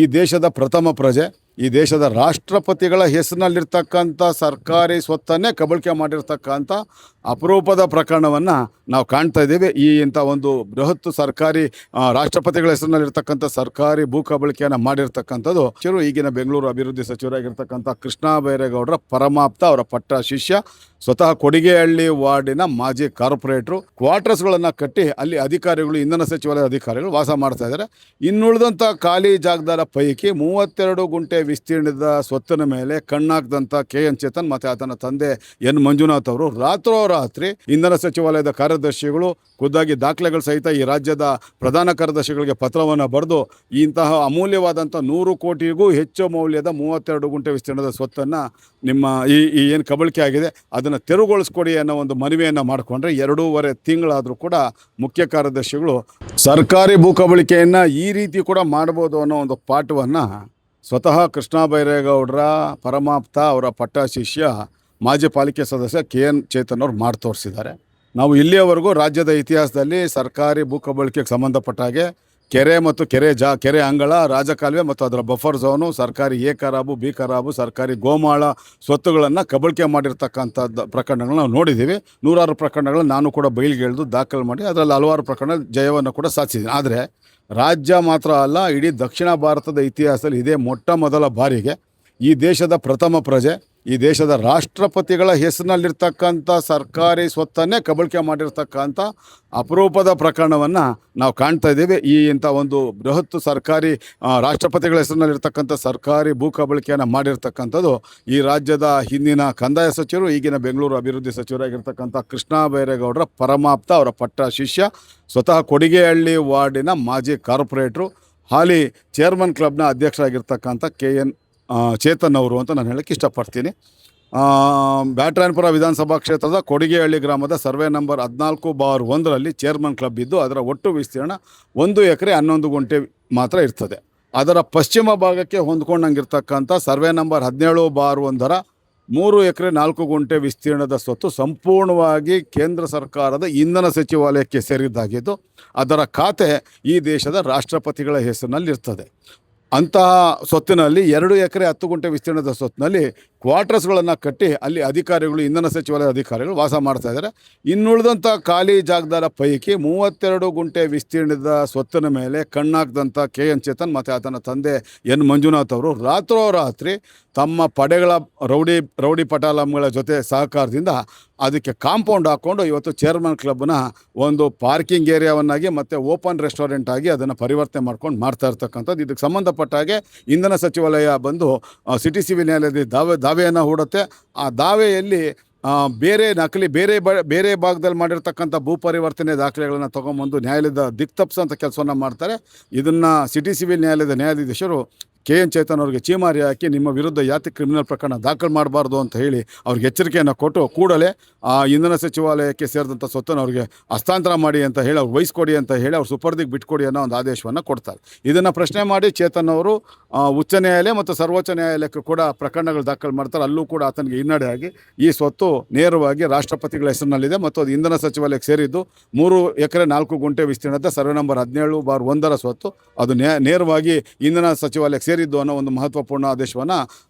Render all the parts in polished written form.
ಈ ದೇಶದ ಪ್ರಥಮ ಪ್ರಜೆ, ಈ ದೇಶದ ರಾಷ್ಟ್ರಪತಿಗಳ ಹೆಸರಿನಲ್ಲಿರ್ತಕ್ಕಂಥ ಸರ್ಕಾರಿ ಸ್ವತ್ತನ್ನೇ ಕಬಳಿಕೆ ಮಾಡಿರ್ತಕ್ಕಂಥ ಅಪರೂಪದ ಪ್ರಕರಣವನ್ನು ನಾವು ಕಾಣ್ತಾ ಇದ್ದೀವಿ. ಇಂಥ ಒಂದು ಬೃಹತ್ ಸರ್ಕಾರಿ ರಾಷ್ಟ್ರಪತಿಗಳ ಹೆಸರಿನಲ್ಲಿರ್ತಕ್ಕಂಥ ಸರ್ಕಾರಿ ಭೂ ಕಬಳಿಕೆಯನ್ನು ಮಾಡಿರ್ತಕ್ಕಂಥದ್ದು ಈಗಿನ ಬೆಂಗಳೂರು ಅಭಿವೃದ್ಧಿ ಸಚಿವರಾಗಿರ್ತಕ್ಕಂಥ ಕೃಷ್ಣ ಬೈರೇಗೌಡರ ಪರಮಾಪ್ತ, ಅವರ ಪಟ್ಟ ಶಿಷ್ಯ, ಸ್ವತಃ ಕೊಡಿಗೆಹಳ್ಳಿ ವಾರ್ಡಿನ ಮಾಜಿ ಕಾರ್ಪೊರೇಟ್ರು. ಕ್ವಾರ್ಟರ್ಸ್ಗಳನ್ನು ಕಟ್ಟಿ ಅಲ್ಲಿ ಅಧಿಕಾರಿಗಳು, ಇಂಧನ ಸಚಿವಾಲಯದ ಅಧಿಕಾರಿಗಳು ವಾಸ ಮಾಡ್ತಾ ಇದ್ದಾರೆ. ಇನ್ನುಳಿದಂಥ ಖಾಲಿ ಜಾಗದ ಪೈಕಿ 32 ಗುಂಟೆ ವಿಸ್ತೀರ್ಣದ ಸ್ವತ್ತಿನ ಮೇಲೆ ಕಣ್ಣಾಕ್ದಂಥ KN ಚೇತನ್ ಮತ್ತು ಆತನ ತಂದೆ N ಮಂಜುನಾಥ್ ಅವರು ರಾತ್ರೋರಾತ್ರಿ ಇಂಧನ ಸಚಿವಾಲಯದ ಕಾರ್ಯದರ್ಶಿಗಳು ಖುದ್ದಾಗಿ ದಾಖಲೆಗಳು ಸಹಿತ ಈ ರಾಜ್ಯದ ಪ್ರಧಾನ ಕಾರ್ಯದರ್ಶಿಗಳಿಗೆ ಪತ್ರವನ್ನು ಬರೆದು ಇಂತಹ ಅಮೂಲ್ಯವಾದಂಥ 100 ಕೋಟಿಗೂ ಹೆಚ್ಚು ಮೌಲ್ಯದ 32 ಗುಂಟೆ ವಿಸ್ತೀರ್ಣದ ಸ್ವತ್ತನ್ನು ನಿಮ್ಮ ಈ ಏನು ಕಬಳಿಕೆ ಆಗಿದೆ ಅದನ್ನು ತೆರವುಗೊಳಿಸ್ಕೊಡಿ ಅನ್ನೋ ಒಂದು ಮನವಿಯನ್ನು ಮಾಡಿಕೊಂಡ್ರೆ 2.5 ತಿಂಗಳಾದರೂ ಕೂಡ ಮುಖ್ಯ ಕಾರ್ಯದರ್ಶಿಗಳು ಸರ್ಕಾರಿ ಭೂ ಕಬಳಿಕೆಯನ್ನು ಈ ರೀತಿ ಕೂಡ ಮಾಡ್ಬೋದು ಅನ್ನೋ ಒಂದು ಪಾಠವನ್ನು ಸ್ವತಃ ಕೃಷ್ಣ ಬೈರೇಗೌಡರ ಪರಮಾಪ್ತ, ಅವರ ಪಟ್ಟ ಶಿಷ್ಯ, ಮಾಜಿ ಪಾಲಿಕೆ ಸದಸ್ಯ KN ಚೇತನ್ ಅವರು ಮಾಡಿ ತೋರಿಸಿದ್ದಾರೆ. ನಾವು ಇಲ್ಲಿಯವರೆಗೂ ರಾಜ್ಯದ ಇತಿಹಾಸದಲ್ಲಿ ಸರ್ಕಾರಿ ಭೂ ಕಬಳಿಕೆಗೆ ಸಂಬಂಧಪಟ್ಟ ಹಾಗೆ ಕೆರೆ ಮತ್ತು ಕೆರೆ ಅಂಗಳ, ರಾಜಕಾಲುವೆ ಮತ್ತು ಅದರ ಬಫರ್ ಝೋನು, ಸರ್ಕಾರಿ ಎ ಖರಾಬು, ಬಿ ಖರಾಬು, ಸರ್ಕಾರಿ ಗೋಮಾಳ ಸ್ವತ್ತುಗಳನ್ನು ಕಬಳಿಕೆ ಮಾಡಿರ್ತಕ್ಕಂಥದ್ದು ಪ್ರಕರಣಗಳನ್ನ ನಾವು ನೋಡಿದ್ದೀವಿ. 100 ಪ್ರಕರಣಗಳನ್ನು ನಾನು ಕೂಡ ಬಯಲಿಗೆಳೆದು ದಾಖಲು ಮಾಡಿ ಅದರಲ್ಲಿ ಹಲವಾರು ಪ್ರಕರಣ ಜಯವನ್ನು ಕೂಡ ಸಾಧಿಸಿದ್ದೀನಿ. ಆದರೆ ರಾಜ್ಯ ಮಾತ್ರ ಅಲ್ಲ, ಇಡೀ ದಕ್ಷಿಣ ಭಾರತದ ಇತಿಹಾಸದಲ್ಲಿ ಇದೇ ಮೊಟ್ಟ ಮೊದಲ ಬಾರಿಗೆ ಈ ದೇಶದ ಪ್ರಥಮ ಪ್ರಜೆ, ಈ ದೇಶದ ರಾಷ್ಟ್ರಪತಿಗಳ ಹೆಸರಿನಲ್ಲಿರ್ತಕ್ಕಂಥ ಸರ್ಕಾರಿ ಸ್ವತ್ತನ್ನೇ ಕಬಳಿಕೆ ಮಾಡಿರ್ತಕ್ಕಂಥ ಅಪರೂಪದ ಪ್ರಕರಣವನ್ನು ನಾವು ಕಾಣ್ತಾ ಇದ್ದೀವಿ. ಇಂಥ ಒಂದು ಬೃಹತ್ ಸರ್ಕಾರಿ ರಾಷ್ಟ್ರಪತಿಗಳ ಹೆಸರಿನಲ್ಲಿರ್ತಕ್ಕಂಥ ಸರ್ಕಾರಿ ಭೂ ಕಬಳಿಕೆಯನ್ನು ಮಾಡಿರ್ತಕ್ಕಂಥದ್ದು ಈ ರಾಜ್ಯದ ಹಿಂದಿನ ಕಂದಾಯ ಸಚಿವರು, ಈಗಿನ ಬೆಂಗಳೂರು ಅಭಿವೃದ್ಧಿ ಸಚಿವರಾಗಿರ್ತಕ್ಕಂಥ ಕೃಷ್ಣ ಬೈರೇಗೌಡರ ಪರಮಾಪ್ತ, ಅವರ ಪಟ್ಟ ಶಿಷ್ಯ, ಸ್ವತಃ ಕೊಡಿಗೆಹಳ್ಳಿ ವಾರ್ಡಿನ ಮಾಜಿ ಕಾರ್ಪೊರೇಟ್ರು, ಹಾಲಿ ಚೇರ್ಮನ್ ಕ್ಲಬ್ನ ಅಧ್ಯಕ್ಷರಾಗಿರ್ತಕ್ಕಂಥ KN ಚೇತನ್ ಅವರು ಅಂತ ನಾನು ಹೇಳಕ್ಕೆ ಇಷ್ಟಪಡ್ತೀನಿ. ಬ್ಯಾಟರಾಯನಪುರ ವಿಧಾನಸಭಾ ಕ್ಷೇತ್ರದ ಕೊಡಿಗೆಹಳ್ಳಿ ಗ್ರಾಮದ ಸರ್ವೆ ನಂಬರ್ 14/1ರಲ್ಲಿ ಚೇರ್ಮನ್ ಕ್ಲಬ್ ಇದ್ದು ಅದರ ಒಟ್ಟು ವಿಸ್ತೀರ್ಣ 1 ಎಕರೆ 11 ಗುಂಟೆ ಮಾತ್ರ ಇರ್ತದೆ. ಅದರ ಪಶ್ಚಿಮ ಭಾಗಕ್ಕೆ ಹೊಂದ್ಕೊಂಡಂಗಿರ್ತಕ್ಕಂಥ ಸರ್ವೆ ನಂಬರ್ 17/1ರ 3 ಎಕರೆ 4 ಗುಂಟೆ ವಿಸ್ತೀರ್ಣದ ಸ್ವತ್ತು ಸಂಪೂರ್ಣವಾಗಿ ಕೇಂದ್ರ ಸರ್ಕಾರದ ಇಂಧನ ಸಚಿವಾಲಯಕ್ಕೆ ಸೇರಿದ್ದಾಗಿದ್ದು ಅದರ ಖಾತೆ ಈ ದೇಶದ ರಾಷ್ಟ್ರಪತಿಗಳ ಹೆಸರಿನಲ್ಲಿರ್ತದೆ. ಅಂತಹ ಸ್ವತ್ತಿನಲ್ಲಿ 2 ಎಕರೆ 10 ಗುಂಟೆ ವಿಸ್ತೀರ್ಣದ ಸ್ವತ್ತಿನಲ್ಲಿ ಕ್ವಾರ್ಟರ್ಸ್ಗಳನ್ನು ಕಟ್ಟಿ ಅಲ್ಲಿ ಅಧಿಕಾರಿಗಳು, ಇಂಧನ ಸಚಿವಾಲಯದ ಅಧಿಕಾರಿಗಳು ವಾಸ ಮಾಡ್ತಾ ಇದ್ದಾರೆ. ಇನ್ನುಳಿದಂಥ ಖಾಲಿ ಜಾಗದ ಪೈಕಿ 32 ಗುಂಟೆ ವಿಸ್ತೀರ್ಣದ ಸ್ವತ್ತಿನ ಮೇಲೆ ಕಣ್ಣಾಕ್ದಂಥ KN ಚೇತನ್ ಮತ್ತು ಆತನ ತಂದೆ N ಮಂಜುನಾಥ್ ಅವರು ರಾತ್ರೋರಾತ್ರಿ ತಮ್ಮ ಪಡೆಗಳ ರೌಡಿ ಪಟಾಲಂಗಳ ಜೊತೆ ಸಹಕಾರದಿಂದ ಅದಕ್ಕೆ ಕಾಂಪೌಂಡ್ ಹಾಕ್ಕೊಂಡು ಇವತ್ತು ಚೇರ್ಮನ್ ಕ್ಲಬ್ನ ಒಂದು ಪಾರ್ಕಿಂಗ್ ಏರಿಯಾವನ್ನಾಗಿ ಮತ್ತು ಓಪನ್ ರೆಸ್ಟೋರೆಂಟ್ ಆಗಿ ಅದನ್ನು ಪರಿವರ್ತನೆ ಮಾಡ್ಕೊಂಡು ಮಾಡ್ತಾ ಇರ್ತಕ್ಕಂಥದ್ದು. ಇದಕ್ಕೆ ಸಂಬಂಧಪಟ್ಟ ಹಾಗೆ ಇಂಧನ ಸಚಿವಾಲಯ ಬಂದು ಸಿಟಿ ಸಿವಿಲ್ ನ್ಯಾಯಾಲಯದ ದಾವೆಯನ್ನು ಹೂಡುತ್ತೆ. ಆ ದಾವೆಯಲ್ಲಿ ಬೇರೆ ಭಾಗದಲ್ಲಿ ಮಾಡಿರ್ತಕ್ಕಂಥ ಭೂ ಪರಿವರ್ತನೆ ದಾಖಲೆಗಳನ್ನು ತೊಗೊಂಬಂದು ನ್ಯಾಯಾಲಯದ ದಿಕ್ತಪ್ಸಂಥ ಕೆಲಸವನ್ನು ಮಾಡ್ತಾರೆ. ಇದನ್ನು ಸಿಟಿ ಸಿವಿಲ್ ನ್ಯಾಯಾಲಯದ ನ್ಯಾಯಾಧೀಶರು KN ಚೇತನ್ ಅವರಿಗೆ ಚೀಮಾರಿ ಹಾಕಿ ನಿಮ್ಮ ವಿರುದ್ಧ ಯಾತಿ ಕ್ರಿಮಿನಲ್ ಪ್ರಕರಣ ದಾಖಲು ಮಾಡಬಾರ್ದು ಅಂತ ಹೇಳಿ ಅವ್ರಿಗೆ ಎಚ್ಚರಿಕೆಯನ್ನು ಕೊಟ್ಟು ಕೂಡಲೇ ಆ ಇಂಧನ ಸಚಿವಾಲಯಕ್ಕೆ ಸೇರಿದಂಥ ಸ್ವತ್ತನ್ನು ಅವರಿಗೆ ಹಸ್ತಾಂತರ ಮಾಡಿ ಅಂತ ಹೇಳಿ ಅವ್ರು ವಹಿಸ್ಕೊಡಿ ಅಂತ ಹೇಳಿ ಅವ್ರು ಸುಪರ್ದಿಗೆ ಬಿಟ್ಕೊಡಿ ಅನ್ನೋ ಒಂದು ಆದೇಶವನ್ನು ಕೊಡ್ತಾರೆ. ಇದನ್ನು ಪ್ರಶ್ನೆ ಮಾಡಿ ಚೇತನ್ ಅವರು ಉಚ್ಚ ನ್ಯಾಯಾಲಯ ಮತ್ತು ಸರ್ವೋಚ್ಚ ನ್ಯಾಯಾಲಯಕ್ಕೆ ಕೂಡ ಪ್ರಕರಣಗಳು ದಾಖಲು ಮಾಡ್ತಾರೆ. ಅಲ್ಲೂ ಕೂಡ ಆತನಿಗೆ ಹಿನ್ನಡೆ ಆಗಿ ಈ ಸ್ವತ್ತು ನೇರವಾಗಿ ರಾಷ್ಟ್ರಪತಿಗಳ ಹೆಸರಿನಲ್ಲಿದೆ ಮತ್ತು ಅದು ಇಂಧನ ಸಚಿವಾಲಯಕ್ಕೆ ಸೇರಿದ್ದು 3 ಎಕರೆ 4 ಗುಂಟೆ ವಿಸ್ತೀರ್ಣದ ಸರ್ವೆ ನಂಬರ್ 17/1ರ ಸ್ವತ್ತು ಅದು ನೇರವಾಗಿ ಇಂಧನ ಸಚಿವಾಲಯಕ್ಕೆ ಸೇರಿದ್ದು ಅನ್ನೋ ಒಂದು ಮಹತ್ವಪೂರ್ಣ ಆದೇಶವನ್ನು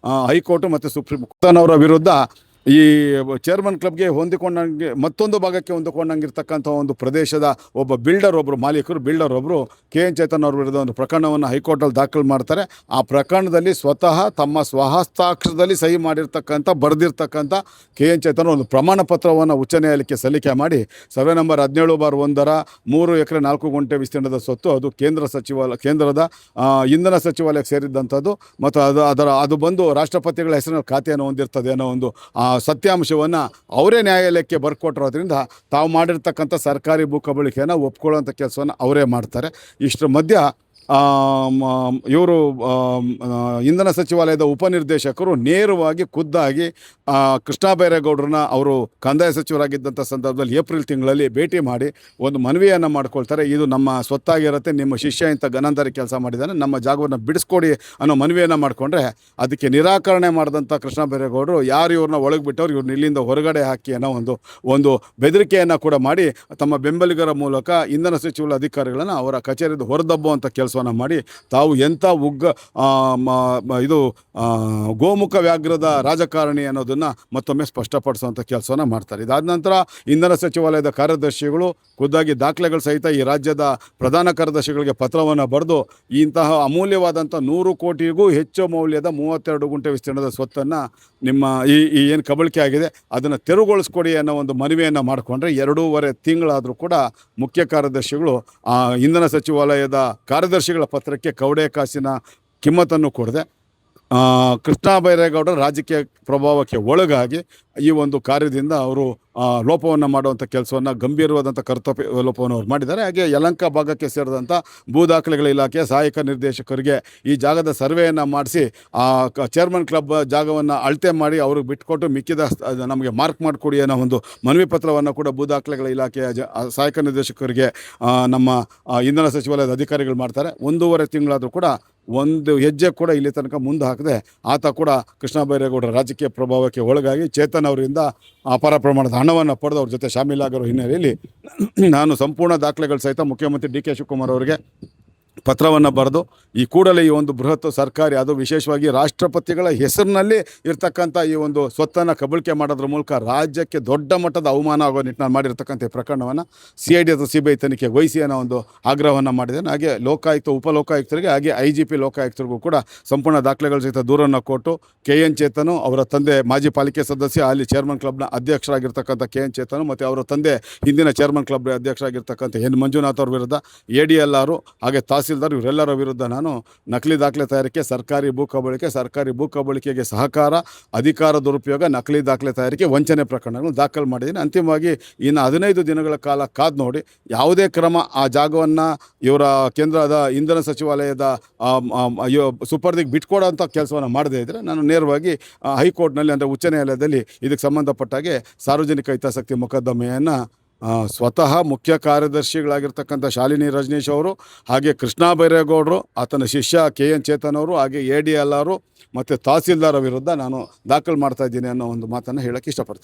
ಹೈಕೋರ್ಟ್ ಮತ್ತು ಸುಪ್ರೀಂ ಕೋರ್ಟ್ ಅವರ ವಿರುದ್ಧ ಈ ಚೇರ್ಮನ್ ಕ್ಲಬ್ಗೆ ಹೊಂದಿಕೊಂಡಂಗೆ ಮತ್ತೊಂದು ಭಾಗಕ್ಕೆ ಹೊಂದಿಕೊಂಡಂಗಿರ್ತಕ್ಕಂಥ ಒಂದು ಪ್ರದೇಶದ ಮಾಲೀಕರು KN ಚೇತನ್ ಅವ್ರ ವಿರುದ್ಧ ಒಂದು ಪ್ರಕರಣವನ್ನು ಹೈಕೋರ್ಟಲ್ಲಿ ದಾಖಲು ಮಾಡ್ತಾರೆ. ಆ ಪ್ರಕರಣದಲ್ಲಿ ಸ್ವತಃ ತಮ್ಮ ಸ್ವಹಸ್ತಾಕ್ಷರದಲ್ಲಿ ಸಹಿ ಬರೆದಿರ್ತಕ್ಕಂಥ KN ಚೇತನ್ ಒಂದು ಪ್ರಮಾಣ ಪತ್ರವನ್ನು ಉಚ್ಚ ನ್ಯಾಯಾಲಯಕ್ಕೆ ಸಲ್ಲಿಕೆ ಮಾಡಿ ಸರ್ವೆ ನಂಬರ್ 17/1ರ 3 ಎಕರೆ 4 ಗುಂಟೆ ವಿಸ್ತೀರ್ಣದ ಸ್ವತ್ತು ಅದು ಕೇಂದ್ರದ ಇಂಧನ ಸಚಿವಾಲಯಕ್ಕೆ ಸೇರಿದ್ದಂಥದ್ದು ಮತ್ತು ಅದು ಬಂದು ರಾಷ್ಟ್ರಪತಿಗಳ ಹೆಸರಿನ ಖಾತೆಯನ್ನು ಹೊಂದಿರ್ತದೆ ಅನ್ನೋ ಒಂದು ಸತ್ಯಾಂಶವನ್ನು ಅವರೇ ನ್ಯಾಯಾಲಯಕ್ಕೆ ಬರ್ಕೊಟ್ಟಿರೋದ್ರಿಂದ ತಾವು ಮಾಡಿರ್ತಕ್ಕಂಥ ಸರ್ಕಾರಿ ಭೂ ಕಬಳಿಕೆಯನ್ನು ಒಪ್ಕೊಳ್ಳೋಂಥ ಕೆಲಸವನ್ನು ಅವರೇ ಮಾಡ್ತಾರೆ. ಇಷ್ಟರ ಮಧ್ಯ ಇವರು ಇಂಧನ ಸಚಿವಾಲಯದ ಉಪನಿರ್ದೇಶಕರು ನೇರವಾಗಿ ಖುದ್ದಾಗಿ ಕೃಷ್ಣ ಬೈರೇಗೌಡರನ್ನ ಅವರು ಕಂದಾಯ ಸಚಿವರಾಗಿದ್ದಂಥ ಸಂದರ್ಭದಲ್ಲಿ ಏಪ್ರಿಲ್ ತಿಂಗಳಲ್ಲಿ ಭೇಟಿ ಮಾಡಿ ಒಂದು ಮನವಿಯನ್ನು ಮಾಡ್ಕೊಳ್ತಾರೆ. ಇದು ನಮ್ಮ ಸ್ವತ್ತಾಗಿರುತ್ತೆ, ನಿಮ್ಮ ಶಿಷ್ಯ ಇಂಥ ಗನಂದಾರಿ ಕೆಲಸ ಮಾಡಿದ್ದಾನೆ, ನಮ್ಮ ಜಾಗವನ್ನು ಬಿಡಿಸ್ಕೊಡಿ ಅನ್ನೋ ಮನವಿಯನ್ನು ಮಾಡಿಕೊಂಡ್ರೆ ಅದಕ್ಕೆ ನಿರಾಕರಣೆ ಮಾಡಿದಂಥ ಕೃಷ್ಣ ಬೈರೇಗೌಡರು ಇವ್ರನ್ನ ಒಳಗೆ ಬಿಟ್ಟವ್ರು ಇವ್ರನ್ನ ಇಲ್ಲಿಂದ ಹೊರಗಡೆ ಹಾಕಿ ಅನ್ನೋ ಒಂದು ಬೆದರಿಕೆಯನ್ನು ಕೂಡ ಮಾಡಿ ತಮ್ಮ ಬೆಂಬಲಿಗರ ಮೂಲಕ ಇಂಧನ ಸಚಿವಾಲಯ ಅಧಿಕಾರಿಗಳನ್ನು ಅವರ ಕಚೇರಿಯಿಂದ ಹೊರದಬ್ಬುವಂಥ ಕೆಲಸ ಕೆಲಸವನ್ನು ಮಾಡಿ ತಾವು ಎಂಥ ಇದು ಗೋಮುಖ ವ್ಯಾಘ್ರದ ರಾಜಕಾರಣಿ ಅನ್ನೋದನ್ನು ಮತ್ತೊಮ್ಮೆ ಸ್ಪಷ್ಟಪಡಿಸುವಂಥ ಕೆಲಸವನ್ನು ಮಾಡ್ತಾರೆ. ಇದಾದ ನಂತರ ಇಂಧನ ಸಚಿವಾಲಯದ ಕಾರ್ಯದರ್ಶಿಗಳು ಖುದ್ದಾಗಿ ದಾಖಲೆಗಳು ಸಹಿತ ಈ ರಾಜ್ಯದ ಪ್ರಧಾನ ಕಾರ್ಯದರ್ಶಿಗಳಿಗೆ ಪತ್ರವನ್ನು ಬರೆದು ಇಂತಹ ಅಮೂಲ್ಯವಾದಂಥ 100 ಕೋಟಿಗೂ ಹೆಚ್ಚು ಮೌಲ್ಯದ 32 ಗುಂಟೆ ವಿಸ್ತೀರ್ಣದ ಸ್ವತ್ತನ್ನು ನಿಮ್ಮ ಈ ಏನು ಕಬಳಿಕೆ ಆಗಿದೆ ಅದನ್ನು ತೆರವುಗೊಳಿಸ್ಕೊಡಿ ಅನ್ನೋ ಒಂದು ಮನವಿಯನ್ನು ಮಾಡಿಕೊಂಡ್ರೆ 2.5 ತಿಂಗಳಾದರೂ ಕೂಡ ಮುಖ್ಯ ಕಾರ್ಯದರ್ಶಿಗಳು ಇಂಧನ ಸಚಿವಾಲಯದ ಕಾರ್ಯದರ್ಶಿಗಳ ಪತ್ರಕ್ಕೆ ಕವಡೆ ಕಾಸಿನ ಕಿಮ್ಮತ್ತನ್ನು ಕೊಡದೆ ಕೃಷ್ಣ ಬೈರೇಗೌಡರ ರಾಜಕೀಯ ಪ್ರಭಾವಕ್ಕೆ ಒಳಗಾಗಿ ಈ ಒಂದು ಕಾರ್ಯದಿಂದ ಅವರು ಲೋಪವನ್ನು ಮಾಡುವಂಥ ಕೆಲಸವನ್ನು ಗಂಭೀರವಾದಂಥ ಕರ್ತವ್ಯ ಲೋಪವನ್ನು ಅವ್ರು ಮಾಡಿದ್ದಾರೆ. ಹಾಗೆ ಯಲಹಂಕ ಭಾಗಕ್ಕೆ ಸೇರಿದಂಥ ಭೂ ದಾಖಲೆಗಳ ಇಲಾಖೆಯ ಸಹಾಯಕ ನಿರ್ದೇಶಕರಿಗೆ ಈ ಜಾಗದ ಸರ್ವೆಯನ್ನು ಮಾಡಿಸಿ ಚೇರ್ಮನ್ ಕ್ಲಬ್ ಜಾಗವನ್ನು ಅಳತೆ ಮಾಡಿ ಅವ್ರಿಗೆ ಬಿಟ್ಕೊಟ್ಟು ಮಿಕ್ಕಿದ ನಮಗೆ ಮಾರ್ಕ್ ಮಾಡಿಕೊಡಿ ಅನ್ನೋ ಒಂದು ಮನವಿ ಪತ್ರವನ್ನು ಕೂಡ ಭೂ ದಾಖಲೆಗಳ ಇಲಾಖೆಯ ಸಹಾಯಕ ನಿರ್ದೇಶಕರಿಗೆ ನಮ್ಮ ಇಂಧನ ಸಚಿವಾಲಯದ ಅಧಿಕಾರಿಗಳು ಮಾಡ್ತಾರೆ. 1.5 ತಿಂಗಳಾದರೂ ಕೂಡ ಒಂದು ಹೆಜ್ಜೆ ಕೂಡ ಇಲ್ಲಿ ತನಕ ಮುಂದೆ ಹಾಕದೆ ಆತ ಕೂಡ ಕೃಷ್ಣ ಬೈರೇಗೌಡರ ರಾಜಕೀಯ ಪ್ರಭಾವಕ್ಕೆ ಒಳಗಾಗಿ ಚೇತನ್ ಅವರಿಂದ ಅಪಾರ ಪ್ರಮಾಣದ ಹಣವನ್ನು ಪಡೆದು ಅವ್ರ ಜೊತೆ ಶಾಮೀಲಾಗಿರೋ ಹಿನ್ನೆಲೆಯಲ್ಲಿ ನಾನು ಸಂಪೂರ್ಣ ದಾಖಲೆಗಳು ಸಹಿತ ಮುಖ್ಯಮಂತ್ರಿ ಡಿ ಕೆ ಶಿವಕುಮಾರ್ ಅವರಿಗೆ ಪತ್ರವನ್ನು ಬರೆದು ಈ ಕೂಡಲೇ ಈ ಒಂದು ಬೃಹತ್ ಸರ್ಕಾರಿ ಅದು ವಿಶೇಷವಾಗಿ ರಾಷ್ಟ್ರಪತಿಗಳ ಹೆಸರಿನಲ್ಲಿ ಇರ್ತಕ್ಕಂಥ ಈ ಒಂದು ಸ್ವತ್ತನ್ನು ಕಬಳಿಕೆ ಮಾಡೋದ್ರ ಮೂಲಕ ರಾಜ್ಯಕ್ಕೆ ದೊಡ್ಡ ಮಟ್ಟದ ಅವಮಾನ ಆಗೋ ನಿಟ್ಟಿನಲ್ಲಿ ಮಾಡಿರ್ತಕ್ಕಂಥ ಈ ಪ್ರಕರಣವನ್ನು CID ಅಥವಾ CBI ತನಿಖೆಗೆ ವಹಿಸಿ ಅನ್ನೋ ಒಂದು ಆಗ್ರಹವನ್ನು ಮಾಡಿದ್ದೇನೆ. ಹಾಗೆ ಲೋಕಾಯುಕ್ತ ಉಪಲೋಕಾಯುಕ್ತರಿಗೆ ಹಾಗೆ IGP ಲೋಕಾಯುಕ್ತರಿಗೂ ಕೂಡ ಸಂಪೂರ್ಣ ದಾಖಲೆಗಳ ಸಹಿತ ದೂರನ್ನು ಕೊಟ್ಟು KN ಚೇತನು ಅವರ ತಂದೆ ಮಾಜಿ ಪಾಲಿಕೆ ಸದಸ್ಯ ಅಲ್ಲಿ ಚೇರ್ಮನ್ ಕ್ಲಬ್ನ ಅಧ್ಯಕ್ಷರಾಗಿರ್ತಕ್ಕಂಥ KN ಚೇತನು ಮತ್ತು ಅವರ ತಂದೆ ಹಿಂದಿನ ಚೇರ್ಮನ್ ಕ್ಲಬ್ ಅಧ್ಯಕ್ಷರಾಗಿರ್ತಕ್ಕಂಥ N ಮಂಜುನಾಥ್ ಅವ್ರ ವಿರುದ್ಧ ADLR ಹಾಗೆ ತಹಸೀಲ್ದಾರ್ ಇವರೆಲ್ಲರ ವಿರುದ್ಧ ನಾನು ನಕಲಿ ದಾಖಲೆ ತಯಾರಿಕೆ, ಸರ್ಕಾರಿ ಭೂ ಕಬಳಿಕೆಗೆ ಸಹಕಾರ, ಅಧಿಕಾರ ದುರುಪಯೋಗ, ನಕಲಿ ದಾಖಲೆ ತಯಾರಿಕೆ, ವಂಚನೆ ಪ್ರಕರಣಗಳು ದಾಖಲು ಮಾಡಿದ್ದೀನಿ. ಅಂತಿಮವಾಗಿ ಇನ್ನು 15 ದಿನಗಳ ಕಾಲ ಕಾದು ನೋಡಿ ಯಾವುದೇ ಕ್ರಮ ಆ ಜಾಗವನ್ನು ಇವರ ಕೇಂದ್ರದ ಇಂಧನ ಸಚಿವಾಲಯದ ಸುಪರ್ದಿಗೆ ಬಿಟ್ಕೊಡೋಂಥ ಕೆಲಸವನ್ನು ಮಾಡದೇ ಇದ್ದರೆ ನಾನು ನೇರವಾಗಿ ಹೈಕೋರ್ಟ್ನಲ್ಲಿ ಅಂದರೆ ಉಚ್ಚ ನ್ಯಾಯಾಲಯದಲ್ಲಿ ಇದಕ್ಕೆ ಸಂಬಂಧಪಟ್ಟಾಗೆ ಸಾರ್ವಜನಿಕ ಹಿತಾಸಕ್ತಿ ಮೊಕದ್ದಮೆಯನ್ನು ಸ್ವತಃ ಮುಖ್ಯ ಕಾರ್ಯದರ್ಶಿಗಳಾಗಿರ್ತಕ್ಕಂಥ ಶಾಲಿನಿ ರಜನೀಶ್ ಅವರು ಹಾಗೆ ಕೃಷ್ಣ ಬೈರೇಗೌಡರು ಆತನ ಶಿಷ್ಯ KN ಚೇತನ್ ಅವರು ಹಾಗೆ ADLR ಮತ್ತು ತಹಸೀಲ್ದಾರ್ ವಿರುದ್ಧ ನಾನು ದಾಖಲು ಮಾಡ್ತಾ ಇದ್ದೀನಿ ಅನ್ನೋ ಒಂದು ಮಾತನ್ನು ಹೇಳೋಕ್ಕೆ ಇಷ್ಟಪಡ್ತೀನಿ.